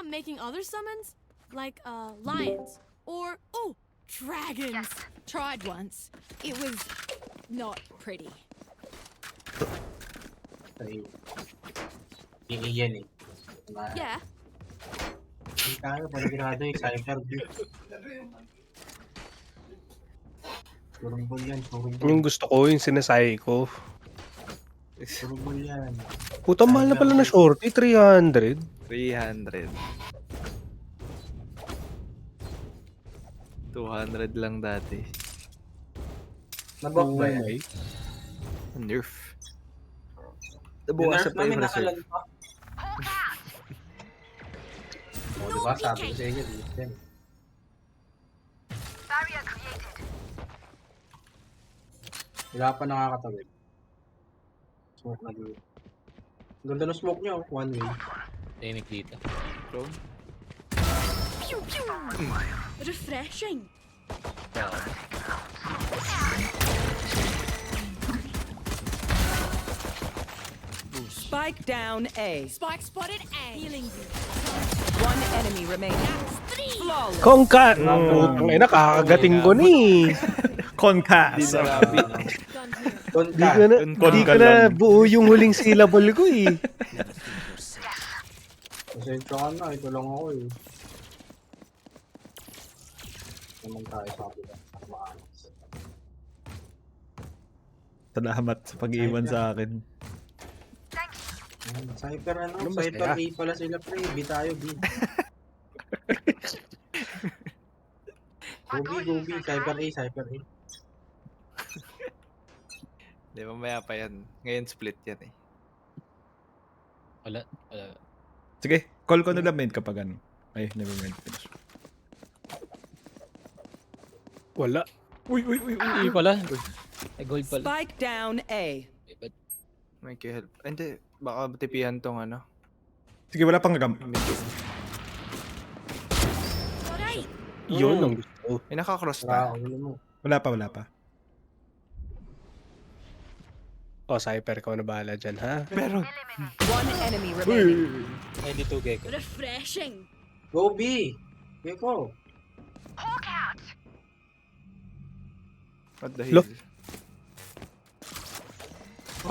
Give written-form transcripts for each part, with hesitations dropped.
about making other summons? Like, lions. Or, oh, dragons. Tried once. It was not pretty. Ay, hindi yan eh. Yeah. Hindi tayo, paligurado yung cyber beat. Surumbol yan, surumbol. Yung gusto ko, yung sinasay ko. Surumbol yan. Puta, mahal na pala na shorty, 300. 300. 200 lang dati. Nabok ba yan? Ay, Nerf. Bukas Nabukas sa pa yung reserve. O, diba? Sabi ko sa inyo, dito yan. Wala pa nakakatawid. Smoke na dito. Ganda ng smoke nyo, one way. Tahimik dito. Chrome. Pew, pew. Refreshing. Spike down A. Spike spotted A. Healing you. One enemy remaining. Flawless. Kongka! Ay, nakakagating ko ni. Concast. Gun here. Hindi ko na buo yung huling syllable ko eh. Pasensya ka na, ito lang ako eh. Naman tayo sa kapila. Maalas. Salamat sa pag-iwan sa akin. Cyper ano? Ano ba Cyper saya? A pala sila pre. B tayo, B. Go B. Cyper A, Cyper A. Di mamaya pa yan. Ngayon split yan eh. Wala. Sige, call ko na lang main kapag ano. Ay, never mind. Finish. Wala. Uy, pala. Ay, gold pala. Spike down A. Eh, ba't May help. Hindi. Baka tipihan tong ano. Sige, wala pang gam. Alright. Yun ang gusto ko. May naka-cross Tara, na. ulo mo. Wala pa. O, Cyper, ikaw na bahala dyan, ha? Meron. One enemy remaining. ay, hindi tugay ko. Refreshing. Go B. Geko. What the Lo. hell?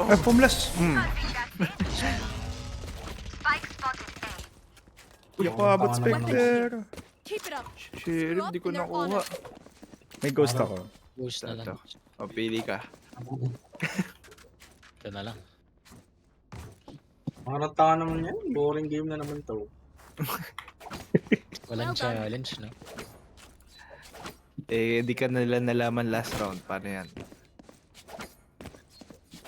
Ay, pumlas. Uy, ako abot Spectre. Keep it up. Sheriff, di ko nakuha. May ghost ako. Ghost na lang. O, pili ka. Ito na lang. Parang tanga naman yan. Boring game na naman to. Walang Well done. challenge, no? Eh, di ka nila nalaman last round. Paano yan?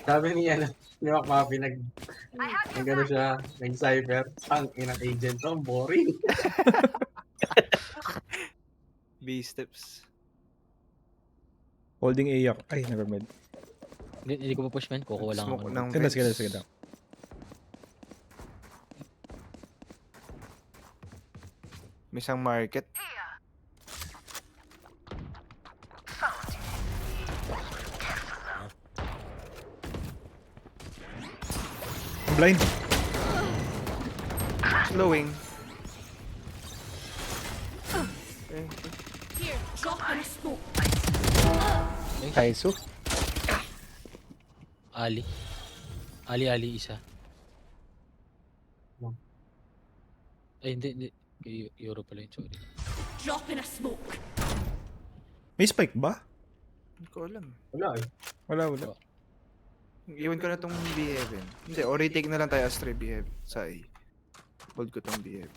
Sabi niya na, ni Makmapi nag-ano siya, nag-cyber. Ang inang agent to, ang boring. B steps. Holding A ako. Ay, never mind. Hindi ko pa push, man. Kukuha lang Smoke ako. ng Sige na. May isang market. I'm blind. Slowing. Here, drop in a smoke. Kaiso. Ali, isa. Ay, hindi. Euro pala yun, sorry. Drop in a smoke. May spike ba? Hindi ko alam. Wala eh. Wala. Iwan ko na tong B7. Hindi, o retake na lang tayo as 3 B7 sa A. Hold ko tong B7.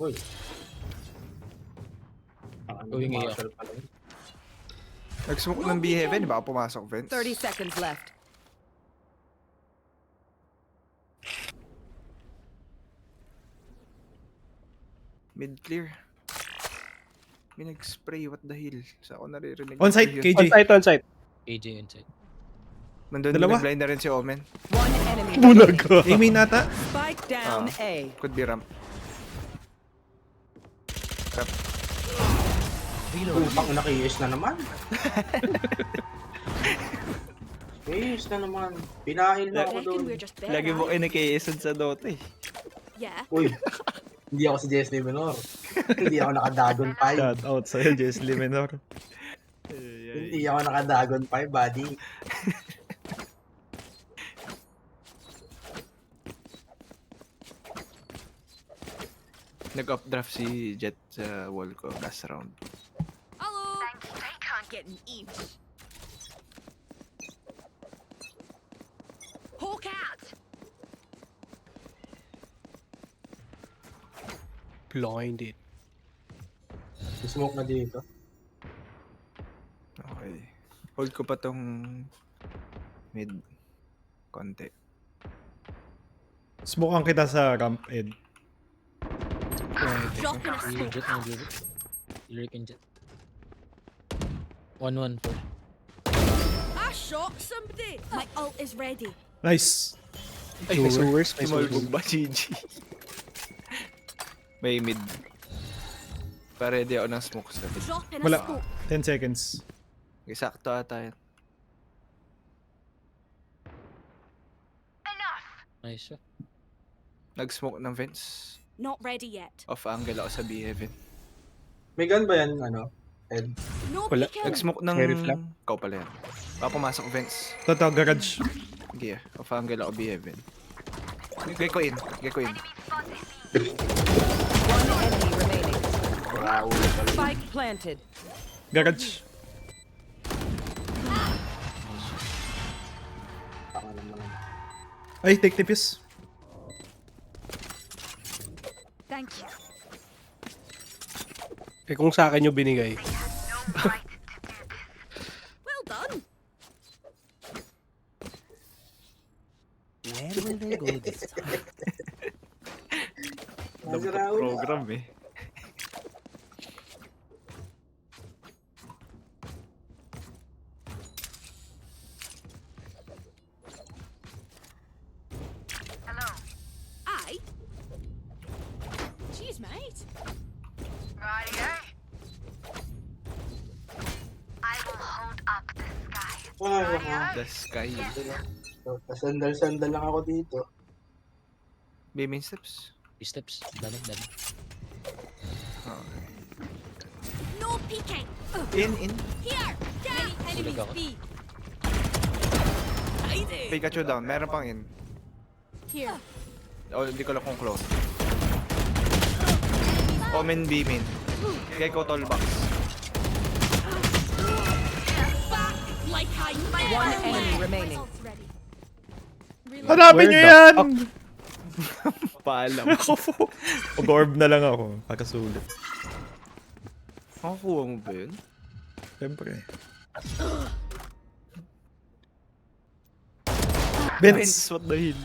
Uy. Going A. Marshall pala yun. Nag-smoke ng B7, baka pumasok vents. 30 seconds left. Mid clear. May nag-spray, what the hell? Sa ako naririnig. On-site, Yun. KJ. On-site. AJ inside. Nandun Dalawa? nag-blind na rin si Omen. One enemy Bulag remaining. ka. Amy nata. Spike down A. Could be ramp. Putang na na naman. Ayos na naman. Pinain na ako doon. Reckon we're just better. Lagi mo at it. kinikiisod sa Dota eh. Yeah. Uy, hindi ako si Jesly Menor. Hindi ako naka-Dragon 5. Shout out sa'yo, Jesly Menor. Hindi ako naka-Dragon 5, buddy. Nag-updraft si Jet sa wall ko last round. Hello. I can't get an inch. Hawk out. Blinded. Smoke na dito. Okay. Hold ko pa tong mid konti. Smokean kita sa ramp, Ed. Drop in a Yung smoke. jet, yung jet. Lyric and jet. 1-1 for. I shot somebody. My ult is ready. Nice! Ay, may sewers, may Small sewers. book ba, GG? May mid. Pa-ready ako ng smoke sa mid. Drop in a Wala. smoke. 10 seconds. Eksakto ata yan. Nice siya. Nag-smoke ng fence. Not ready yet. Off angle ako sa B heaven. May gun ba yan, ano? Ed? No Wala. peeking. Nag-smoke ng... Cherry flap. Ikaw pala yan. Baka pumasok fence. Toto, garage. Sige, off angle ako B heaven. Gay ko in. Gay ko in. One enemy remaining. Wow. Spike planted. Garage. Tama naman. Ay, take tipis. Thank you. Eh kung sa akin yung binigay. Well done. Where will they go this time? Nasira ulo. Program eh. I. Jeez, mate. Ay, ako. The sky. Sandal-sandal lang ako dito. B main steps. Steps. Dami, dami. No peeking. In. Here. Down. Sulag ako. B. I do. Pikachu down. Meron pang in. Here. Oh, hindi ko lang kung close. Omen B main. Gecko tall box. Back like I One never enemy left. remaining. Ult's ready. Reload. Hanapin Where nyo the yan! Paalam. Mag-orb na lang ako. Pagkasulit. Makakuha mo ba yun? Siyempre. Vince! What the hell?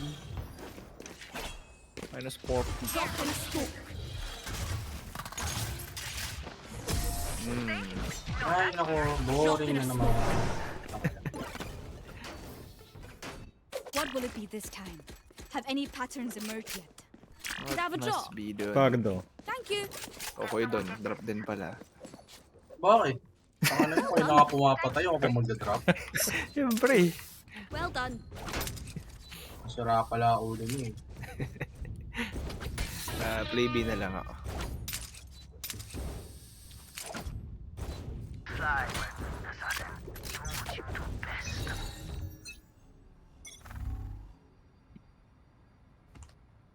Minus 4. Drop in a smoke. Ay, naku. Boring na naman. What will it be this time? Have any patterns emerged yet? What have a must drop? be done? Pardo. Thank you. Okay doon. Drop din pala. Bakit? Saka na yun, kailangan ka pumapatay ako pa magdadrop. Siyempre. Well done. Masira pala ulo niyo eh. Play B na lang ako.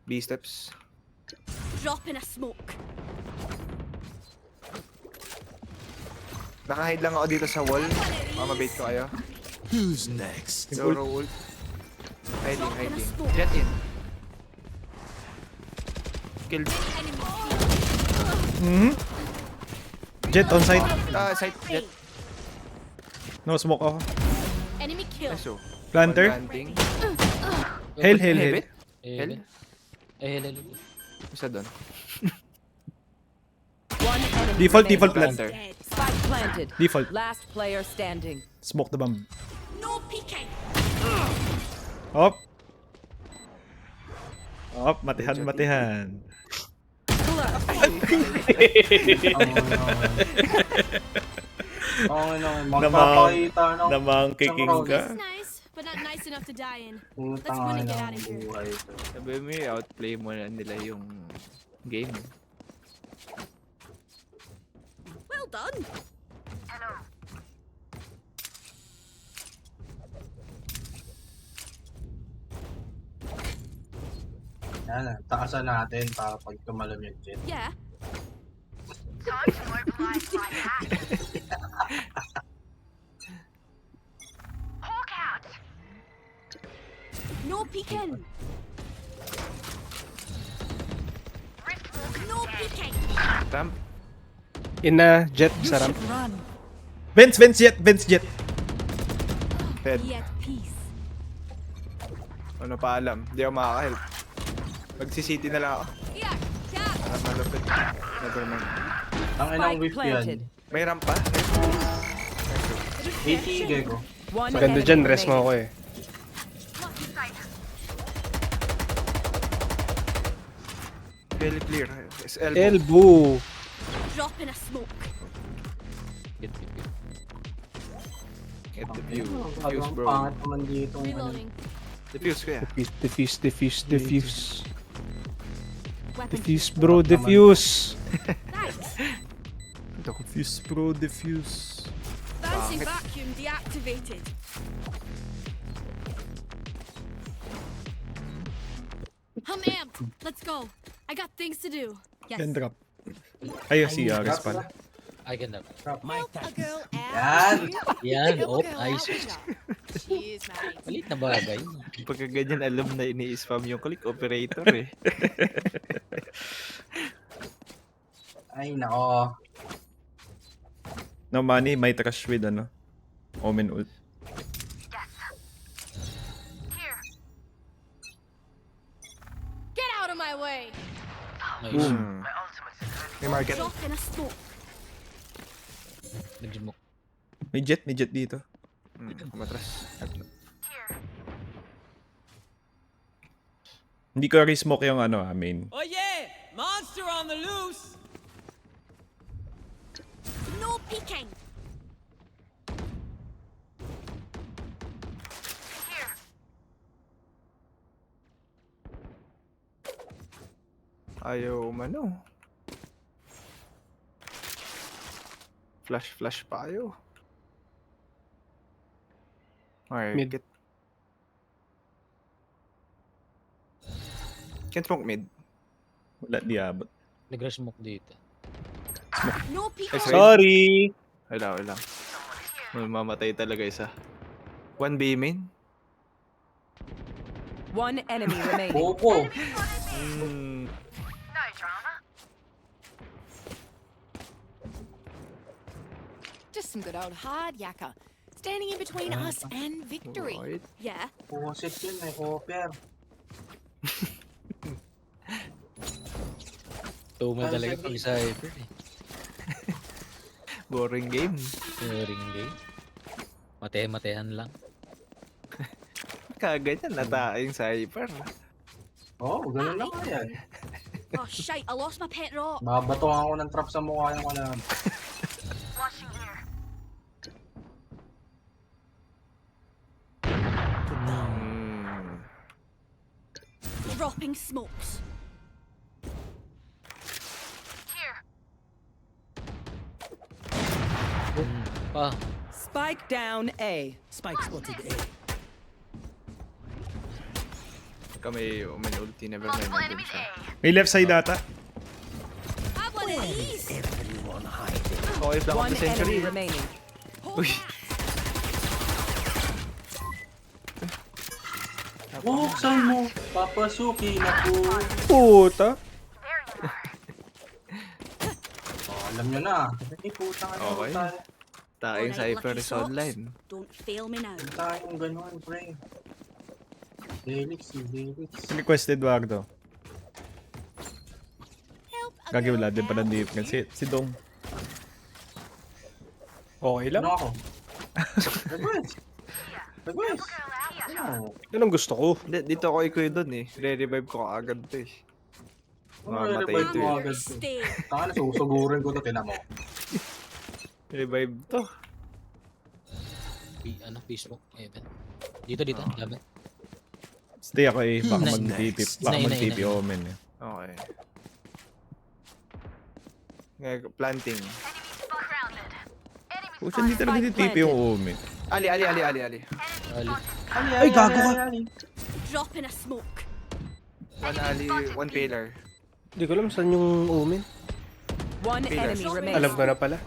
B steps. Drop in a smoke. Nakahide lang ako dito sa wall. Mamabait ko kayo. Who's next? Zoro ult. Hiding, hiding. smoke. Jet in. Kill. Mhm. Jet on site. Side. Jet. No smoke ako. Enemy kill. Nice oh. Planter. Planting. Hail, hail, hail. Heaven? Hell? Hell, hell. Isa doon. One enemy Default, remaining. default plan. Planter. Spike planted. Default. Last player standing. Smoke the bomb. No peeking. Op. Op, matihan, matihan. Okay naman. Magpapakita ng Namang kiking isang round. ka. It's nice, but but not nice enough to die in. Putang Let's win and ina get ng out of here. buhay ito. Sabi mo outplay mo na nila yung game. Well done. Yan, takasan natin para pag tumalon yung jet. Yeah. No peeking. No peeking. Ramp. Ina, jet, sarap. Vents, jet, jet. Head. Be at peace. Ano pa alam. Hindi ako makaka-help. Mag-CCT na lang ako. Yeah. Yeah. Ah, malapit. Never mind. Ang inang Spike whip planted. yan. May ramp pa? 80 gego. One Maganda enemy dyan, rest mo remaining. ako eh. Fairly clear. It's elbow. Elbow. Drop in a smoke. Get. Get the view. Defuse, Ang bro. pangit naman dito. Reloading. Defuse ko yan. Diffuse. Weapon. Diffuse, bro, diffuse. Thanks. Diffuse, bro, diffuse. Bouncing vacuum deactivated. I'm amped. Let's go. I got things to do. Yes. Then drop. Ayun, si Ares pala. I can up. My A girl out. Yan! Yan, Help a oh, girl ayos. out with ya. Cheers, mate. Malit na bagay. Pagka ganyan, alam na ini-spam yung click operator eh. Ay, nako. No money, may trash with ano. Omen ult. Get out of my way. Nice. May market. Drop in a smoke. Nag-smoke. May jet dito. Kumatras. Hindi ko re-smoke yung ano, main. Oh yeah! Monster on the loose! No peeking. Ayaw umano. Flash pa ayaw. Okay, Mid. Can't smoke mid. Wala di abot. Nag-smoke dito. No peeking. Nice. Sorry. Wala. Mamamatay talaga isa. 1B main. One enemy remaining. Popo. Just some good old hard yakka. Standing in between us and victory. Alright. Yeah. Pusit yun, may hopper. Tumal Ano talaga sabi? pag sa hyper eh. Boring game. Ring game. Mate-matehan lang. Kaganyan, nataing sa hyper. Oo, ganun lang yan. Oh shite! I lost my pet rock. Babatuhan ako ng trap sa mukha ng kalam. Dropping smokes. Pa, Spike down A. Spike spotted A. Pagka may ulti, never mind nandun siya. May left side ata. Have one of these. Everyone hiding. Okay, flank of One the century. enemy remaining. Uy! Buksan mo, papasukin ako. Puta. Oh, alam nyo na. Ay, putang ano Okay. tayo. Taing sa Alright, hyper lucky is socks. online. Don't fail me now. Huwag tayong ganun, pre. Delix. Requested Wardo. Help a Gagi wala girl din pala out. di si Dong. Okay lang. Ano ako? Request. Ano? Yan ang gusto ko. Dito ako ikoy doon eh. Re-revive ko agad to eh. Mamatay Revive ito mo eh. agad to. Stay. Taka na, susugurin ko to, tinan mo. Revive to. Facebook, Evan. Dito, dami. Stay ako eh. Baka Who's mag-TP. next? Baka Ina, mag-TP ina. Omen eh. Okay. Ngayon, planting. Pucha, hindi talaga TP yung Omen. Ali. Ali. Ay, gago ka. Drop in a smoke. One ali, one pillar. Hindi ko alam saan yung Omen. One Pillars. enemy remaining. Alam ko na pala.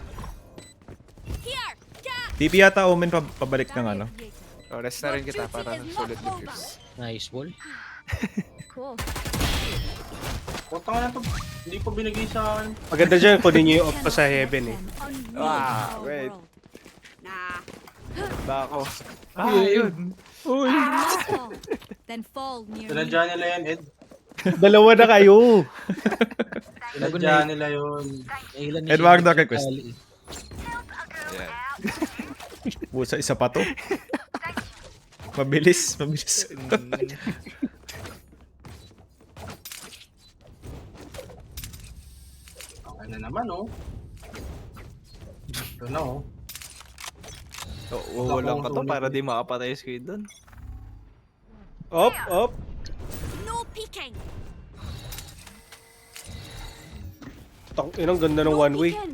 Here! Cat! TP yata Omen pabalik ng ano. So, rest na rin kita para solid defuse. Nice wall. Cool. Puta nga na to. Hindi pa binigay sa akin. Maganda dyan, kunin nyo yung off pa sa heaven eh. Ah, wait. Nah. Bako. Yun. Then fall near me. Sinadya nila yan, Ed. Dalawa na kayo. Sinadya nila yun. Edward, na request. Ali. Yan. Pusa, isa pa to. Mabilis. Okay na naman, oh. Ito na, oh. So, uhulang ka to para di makapatay si Squid doon. Up. No peeking. Tang inang ganda ng one way. peeking.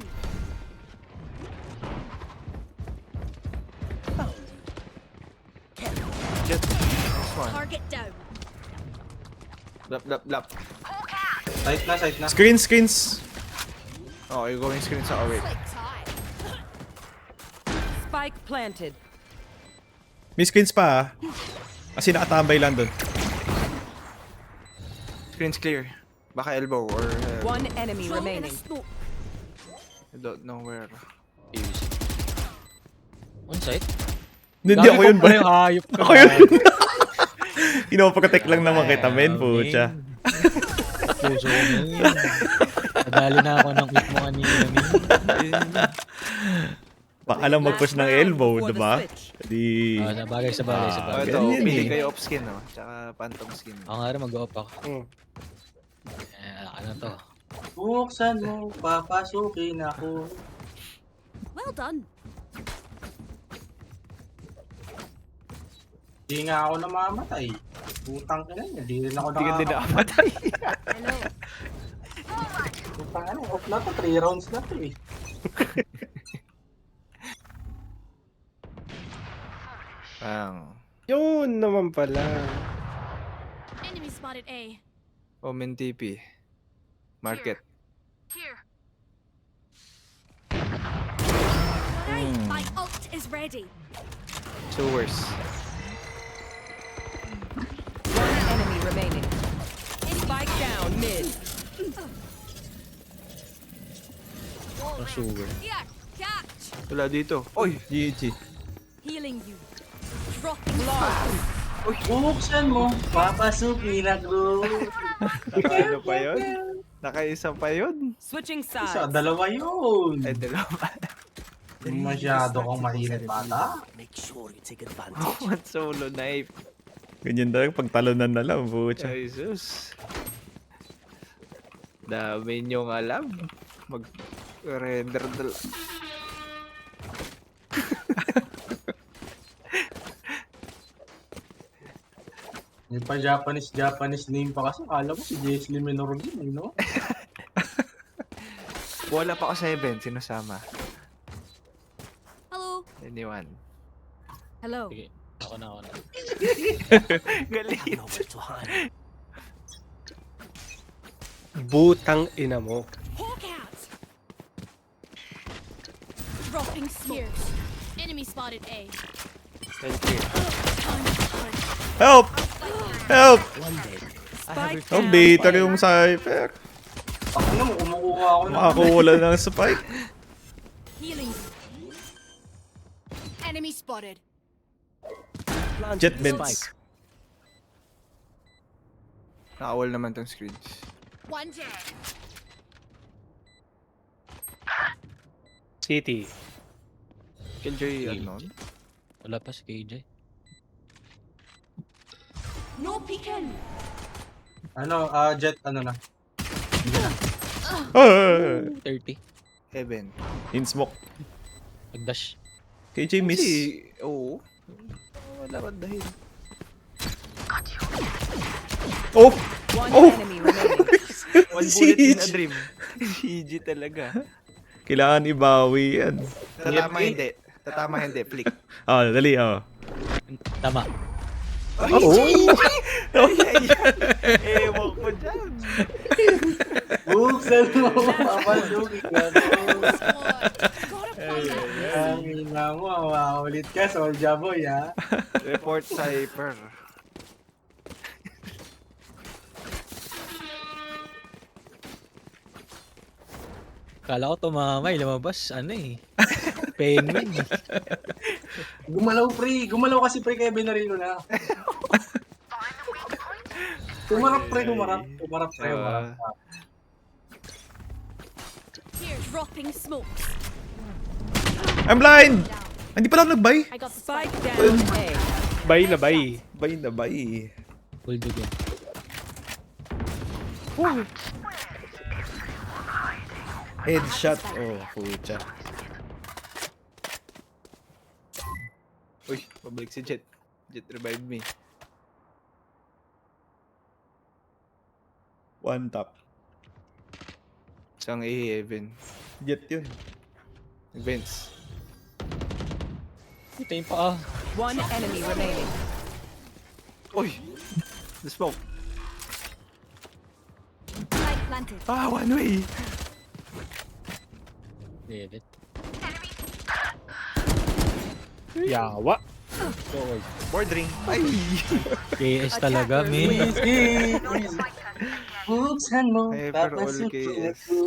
Jet. Nice one. Target down. Lap. Sight na. Screens. Okay, going screen sa away. Slick tie. Spike planted. May screens pa ah. Kasi nakatambay lang doon. Screen's clear. Baka elbow or One enemy Throw in a remaining. smoke. I don't know where. On site. Hindi ako yun ba? Hayop ka. Ako yun. Pinapakatek lang naman kita, men. Pucha. Puso ko na yun. Nadali na ako ng click mo kanina. Baka lang mag-push ng elbow, For the diba? switch. Di... Sa bagay. Oh, ito, ganyan pili eh. kayo off skin, no? Tsaka phantom skin. Ako nga rin mag-off ako. Hmm. Ano to? Buksan mo, papasukin ako. Well done. Di nga ako namamatay. Putang ka na yun. Di rin ako Hindi ka din nakapatay. Hello. Putang ano, off na to. 3 rounds na to eh. Yun naman pala. Enemy spotted A. Omen TP. Market. Here. Alright, my ult is ready. Sewers. One enemy remaining. Spike down mid. Sugar. Here, catch. Wala dito. Oy! GG. Healing you. Dropping Buksan mo, papasukin ako. Ano pa yun? Nakaisa pa yun? Switching Isa, sides. dalawa yun. Ay, dalawa. Masyado kang mahilig bata. Make sure you take advantage. What solo knife? Ganyan talaga pag talunan na lang, pucha. Jesus. Dami niyong alam. Mag-render May pa Japanese name pa kasi. Alam mo si Jesly Menor din, eh, no? Wala pa ako 7. Sinasama. Hello. Anyone? Hello. Sige. Ako na. Galit. Nowhere to hide. Butang ina mo. Hawk out. Dropping smoke. Enemy spotted A. Thank you. Help! Help! One day, Spike Ang down. bitter yung Cypher. Ano mo, kumukuha ako ng... Makakuwala ng spike. Healing. Enemy spotted. Jet beds. Nakawal naman tong screens. One dead. City. Killjoy unknown. Wala pa si KJ. No peeking. Ano, Jet, ano na? Ah! 30. Heaven. In smoke. Nag-dash. KJ miss. Oo. Wala akong dahil. Oh! One Oh! enemy remaining. One bullet in a Siege. dream. CG talaga. Kailangan ibawi yan. Tatama hindi. Tatama hindi. Flick. Oh, dali, oh. Tama. Ewan ko dyan. Buksan mo! Papasukin ka mo! Gotta find out. Ang ina mo, ulit ka, Soulja Boy, ha? Report Cypher. Kala ko tumamay, lumabas, ano eh. Penguin. Gumalaw, pre. Gumalaw kasi, pre, kaya binarilo na. Tumarap, pre, tumarap. Tumarap, pre, tumarap. Here, dropping smokes. I'm blind! Hindi pala ako nag-buy. I got the Spike spike. down A. Bay na bay. Buy na buy. Full begin. Headshot. Oh, pucha. Uy, pabalik si Jet. Jet revive me. One tap. Isang A-Heaven. Jet yun. Vince. Ito yung pa. One enemy remaining. Uy! The smoke. Spike planted. Ah, one way! David. Yawa. Board ring. Ay! KS talaga, man. Buksan mo, Hey, pero all papasukin KS. ako.